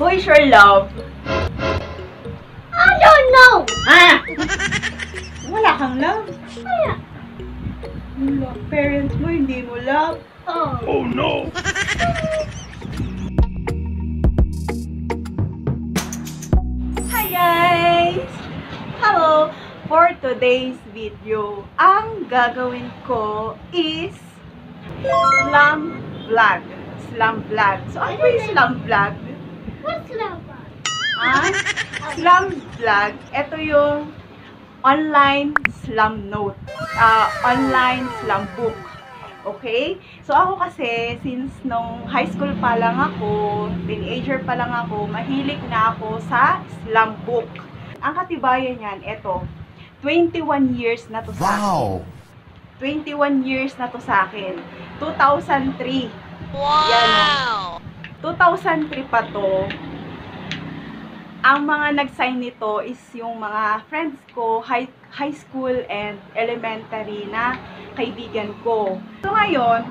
Who is your love? I don't know. Ah! Wala kang love? Wala. Wala. Parents mo, hindi mo love? Oh. Oh no! Hi guys! Hello! For today's video, ang gagawin ko is slum vlog. Slum vlog. So, ano ba yung slum vlog? What's love? Ah? Slum vlog. Ito yung online slum note. Online slum book. Okay? So, ako kasi, since nung high school pa lang ako, teenager pa lang ako, mahilig na ako sa slum book. Ang katibayan yan, ito, 21 years na to sa akin. 21 years na to sa akin. 2003. Wow! Yan, 2003 pa to. Ang mga nag-sign nito is yung mga friends ko, high school and elementary na kaibigan ko. So ngayon,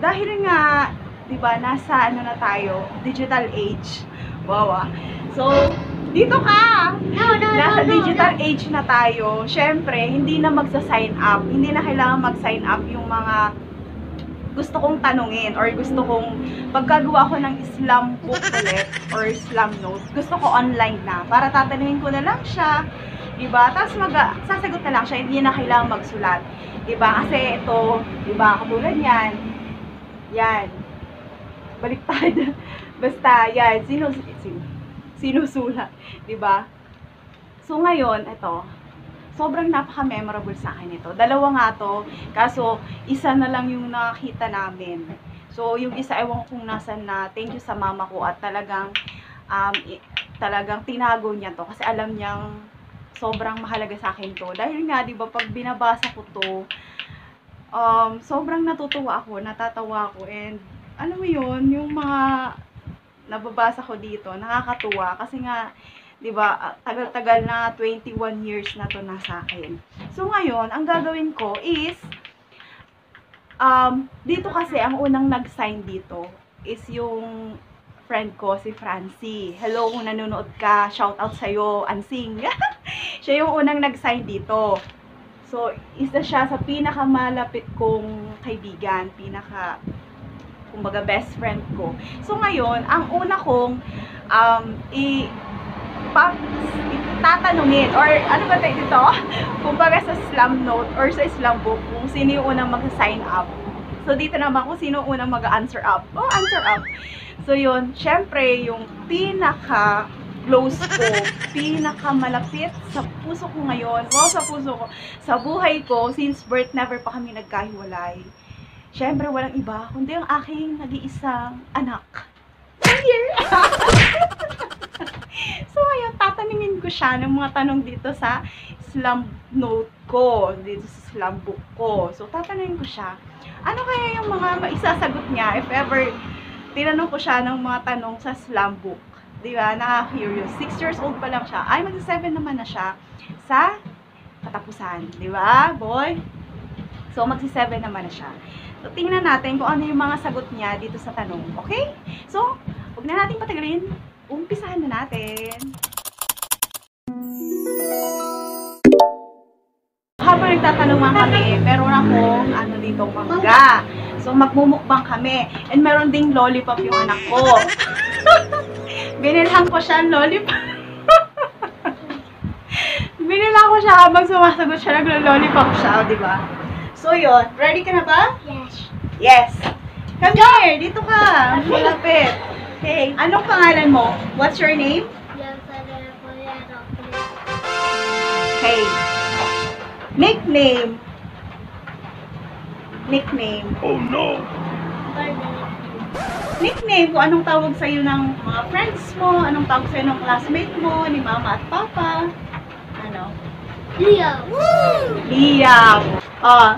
dahil nga, 'di ba, nasa ano na tayo, digital age. Wow. So, dito ka. Nasa digital age na tayo. Syempre, hindi na magsa-sign up. Hindi na kailangan mag-sign up yung mga gusto kong tanungin or gusto kong pagkagawa ko ng slum book ulit or slum note. Gusto ko online na para tatanungin ko na lang siya, 'di ba? Tapos sasagot na lang siya, hindi na kailangan magsulat. 'Di ba? Kasi ito, 'di ba, katulad niyan. Yan. Baliktad. Basta yan, sinusulat, 'di ba? So ngayon, ito, sobrang napaka-memorable sa akin ito. Dalawa nga to, kaso isa na lang yung nakita namin. So yung isa, ewan kung nasan na, thank you sa mama ko at talagang tinago niya to kasi alam niyang sobrang mahalaga sa akin to. Dahil nga, 'di ba, pag binabasa ko to, sobrang natutuwa ako, natatawa ako, and alam mo yun, yung mga nababasa ko dito, nakakatuwa kasi nga, 'di ba, tagal-tagal na, 21 years na to na sa akin. So ngayon, ang gagawin ko is dito kasi ang unang nag-sign dito is yung friend ko, si Francie. Hello, kung nanonood ka, shout out sa iyo, Ansing. Siya yung unang nag-sign dito. So, isa siya sa pinakamalapit kong kaibigan, kumbaga best friend ko. So ngayon, ang una kong tatanungin, or ano ba tayo dito? Kumbaga sa slum note or sa slum book, kung sino yung unang mag-sign up. So dito naman kung sino yung unang mag-answer up. Oh, answer up. So yun, syempre yung pinaka-close ko, pinaka-malapit sa puso ko ngayon, sa puso ko, sa buhay ko, since birth never pa kami nagkahiwalay. Syempre, walang iba, kundi ang aking nag-iisang anak. Here! So, ngayon, tatanungin ko siya ng mga tanong dito sa slum note ko, dito sa slum book ko. So, tatanungin ko siya, ano kaya yung mga maisasagot niya if ever tinanong ko siya ng mga tanong sa slum book. Diba? Nakaka-curious. 6 years old pa lang siya. Ay, mag-7 naman na siya sa katapusan. Diba, boy? So, mag-7 naman na siya. So, tingnan natin kung ano yung mga sagot niya dito sa tanong. Okay? So, huwag na natin patagalin. Umpisahan na natin. Habang nagtatanungan kami, meron akong dito, mangga. So, magmumukbang kami. And meron ding lollipop yung anak ko. Binilhan ko siya ng lollipop. Binilhan ko siya habang sumasagot siya, naglo-lollipop siya, di ba? So, yun. Ready ka na ba? Yes. Yes. Come here. Dito ka. Malapit. Okay. Anong pangalan mo? What's your name? Okay. Nickname. Nickname. Oh no! Nickname. Kung anong tawag sa'yo ng mga friends mo, anong tawag sa'yo ng classmate mo, ni mama at papa. Ano? Leo. Liam. Oh.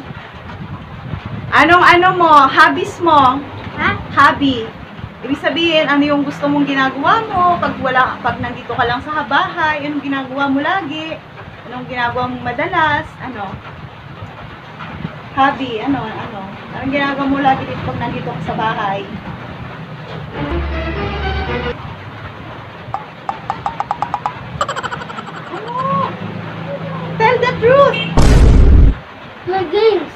Anong mo? Hobbies mo? Ha? Hobby. Ibig sabihin, ano yung gusto mong ginagawa mo pag nandito ka lang sa bahay, anong ginagawa mo lagi? Anong ginagawa mo madalas? Ano? Hobby, anong ginagawa mo lagi dito pag nandito ka sa bahay? truth. Play games.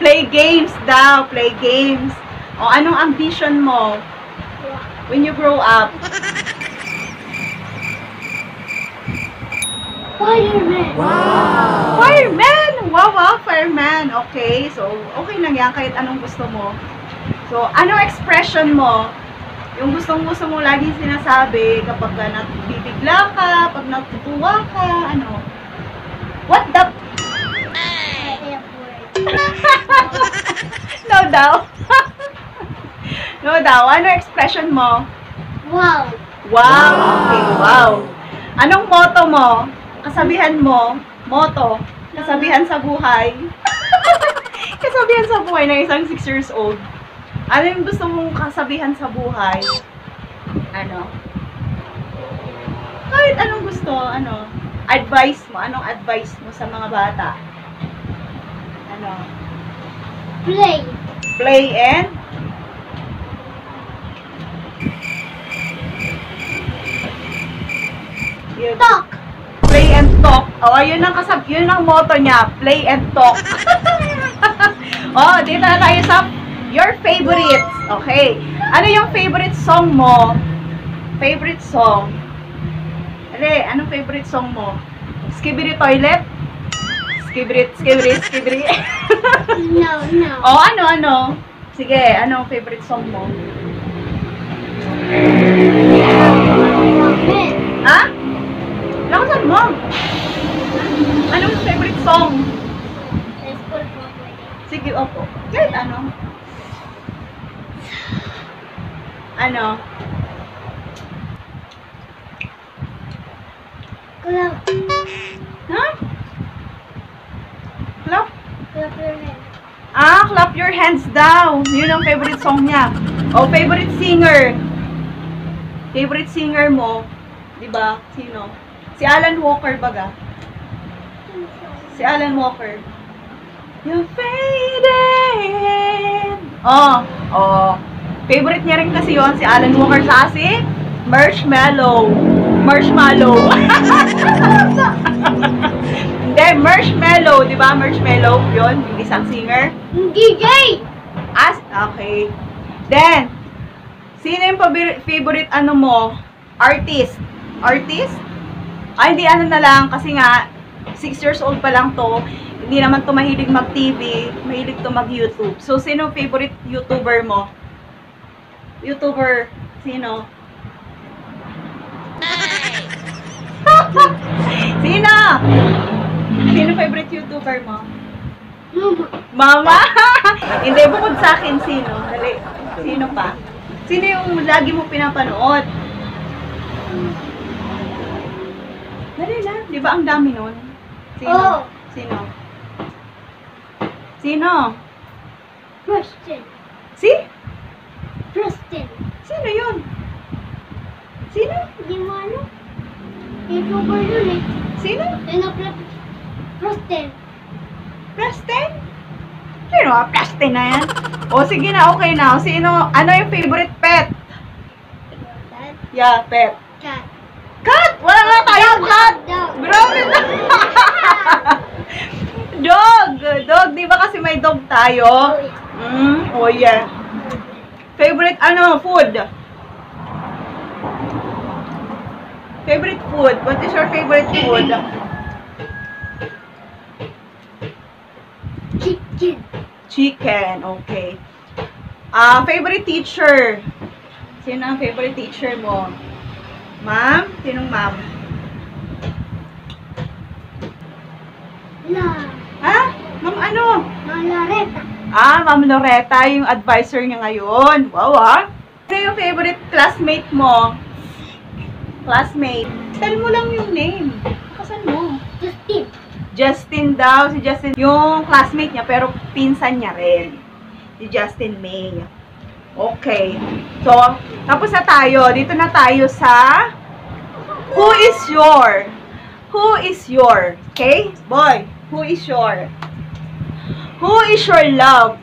Play games daw. Play games. O, anong ambition mo when you grow up? Spider-Man. Fireman! Wow, fireman. Okay, so okay lang yan kahit anong gusto mo. So, anong expression mo? Yung gustong-gusto mo lagi sinasabi kapag nabibigla ka, pag natutuwa ka, ano? What the... No daw. No daw. Ano expression mo? Wow. Wow. Okay, wow. Anong motto mo? Kasabihan mo? Motto? Kasabihan sa buhay? Kasabihan sa buhay ng isang 6 years old. Ano yung gusto mong kasabihan sa buhay? Ano? Kahit anong gusto, ano? Advice mo? Anong advice mo sa mga bata? Ano? Play. Play and? Talk. Play and talk. Oh, yun ang motto niya. Play and talk. Oh, dito na tayo sa your favorites. Okay. Ano yung favorite song mo? Favorite song? Anong favorite song mo? Skibidi Toilet? Skibidi. No. Oh, ano? Sige, anong favorite song mo? Ben. Ha? Lakasan mo. Anong favorite song? School po. Sige, opo. Kahit ano. Ano? Club. Ha? Clap? Club your hand. Clap your hands daw. Yun ang favorite song niya. O, favorite singer. Favorite singer mo, di ba? Sino? Si Alan Walker baga? Si Alan Walker. You faded. Oh. Favorite niya rin kasi yon si Alan Walker sa si Marshmallow. Hindi, Marshmallow, di ba? Marshmallow, yon yung isang singer. DJ. Okay. Then, sino yung favorite ano mo? Artist? Hindi ano na lang, kasi nga, 6 years old pa lang to. Hindi naman to mahilig mag-TV, mahilig to mag-YouTube. So, sino favorite YouTuber mo? YouTuber, sino? Sino? Sino favorite YouTuber mo? Mama? Hindi, bukod sa akin, sino? Dali. Sino pa? Sino yung lagi mo pinapanood? Dali lang. Di ba ang dami nun? Sino? Oh. Sino? Preston. Si? Preston. Sino yun? Sino? Hindi mo ano? YouTuber yun eh. Sino? Preston. Preston? Sino ah? Preston na yan? O sige na, okay na. O sino? Ano yung favorite pet? Dad. Yeah, pet. Cat. Cat! Wala na tayong cat! Dog. Grabe na! Dog! Di ba kasi may dog tayo? Oh yeah. Favorite, food? Favorite food? What is your favorite food? Chicken, okay. Favorite teacher? Sino ang favorite teacher mo? Ma'am? Sinong ma'am? Ha? Ma'am ano? Loretta. Ma'am Loretta, yung advisor niya ngayon. Wow, Ano yung favorite classmate mo? Tell mo lang yung name. Kasan mo? Justin daw. Si Justin, yung classmate niya, pero pinsan niya rin. Si Justin May. Okay. So, tapos na tayo. Dito na tayo sa Who is your? Okay? Boy, who is your love?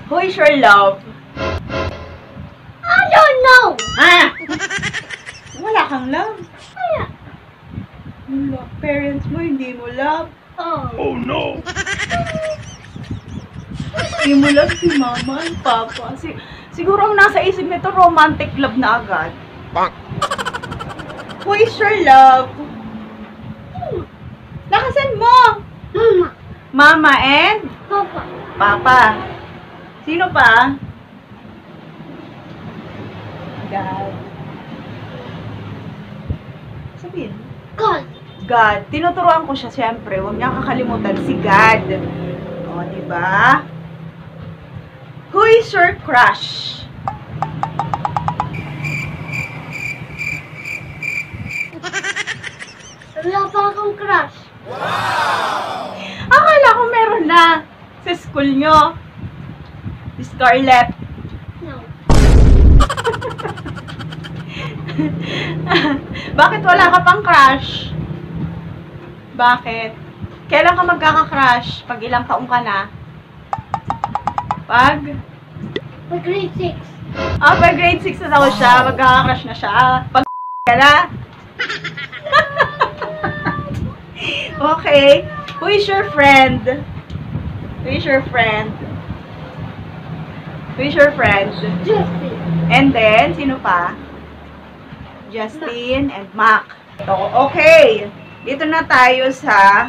Who is your love? I don't know. Wala kang love. Parents mo, hindi mo love. Oh. Hindi mo love si mama at papa. Siguro ang nasa isip nito, romantic love na agad. Who is your love? Nakasan mo? Mama. Mama and Papa. papa. Sino pa? God. Sabihin. God. God. Tinuturuan ko siya, siyempre. Huwag niya kakalimutan si God. O, diba? Who is your crush? Wala pa akong crush. Akala ko meron na sa school nyo. Si Scarlett. No. Bakit wala ka pang crush? Bakit? Kailan ka magkaka-crush? Pag ilang taong ka na? Pag Grade 6. pag grade 6 na daw siya, magkaka-crush na siya. Pag ka na? Okay. Who is your friend? Who is your friend? Who is your friend? Justin. And then, sino pa? Justin and Mac. Okay. Dito na tayo sa...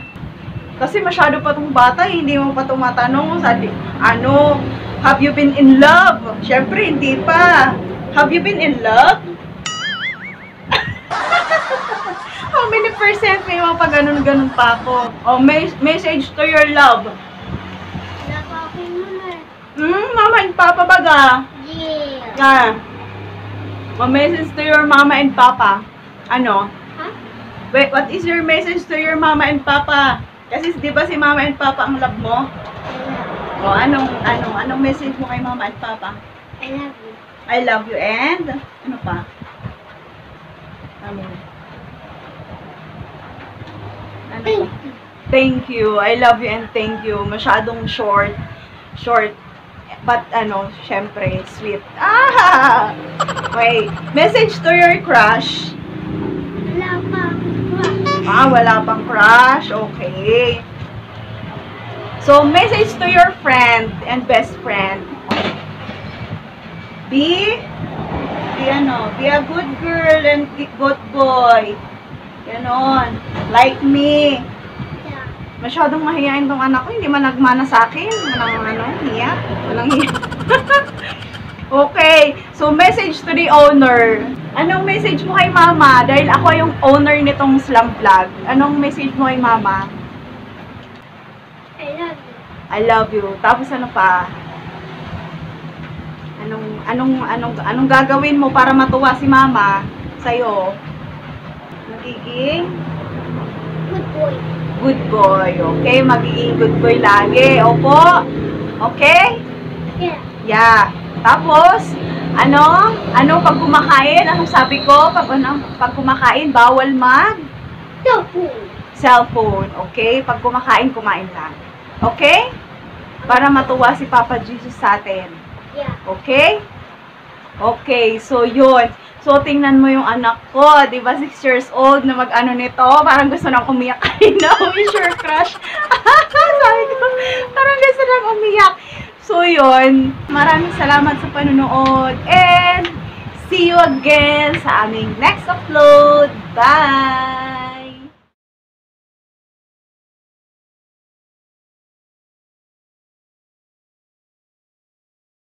Kasi masyado pa tong bata, hindi mo pa tumatanong sa ano, have you been in love? Siyempre, hindi pa. Have you been in love? How many percent may mga ganun pa ako? Oh, message to your love. Wala pa akong mama. Mama and papa baga. Yeah. Message to your mama and papa. Ano? Huh? Wait, what is your message to your mama and papa? Kasi di ba si mama and papa ang love mo? O, anong message mo kay mama and papa? I love you. I love you and ano pa? Ano? Ano Thank pa? you. Thank you. I love you and thank you. Masyadong short. But syempre, sweet. Wait. Message to your crush. Wala pa akong crush. Wala pang crush. Okay. So, message to your friend and best friend. Be a good girl and good boy. Ganon. Like me. Yeah. Masyadong mahihain tong anak ko. Hindi man nagmana sa akin. Hiya. Walang hiya. Okay. So, message to the owner. Anong message mo kay mama? Dahil ako yung owner nitong Slum Vlog. Anong message mo kay mama? I love you. I love you. Tapos ano pa? Anong gagawin mo para matuwa si mama sa'yo? Magiging Good boy. good boy. Okay? Magiging good boy lagi. Opo? Okay? Yeah. Yeah. Tapos, pag kumakain, anong sabi ko? Pag kumakain, bawal cellphone. Okay? Pag kumakain, kumain lang. Okay? Para matuwa si Papa Jesus sa atin. Yeah. Okay? Okay, so yun. So, tingnan mo yung anak ko, di ba, 6 years old, na mag-ano nito, parang gusto nang umiyak kanina. Who is your crush? Sabi ko, parang gusto nang umiyak. So, yun. Maraming salamat sa panunood. And, see you again sa aming next upload. Bye!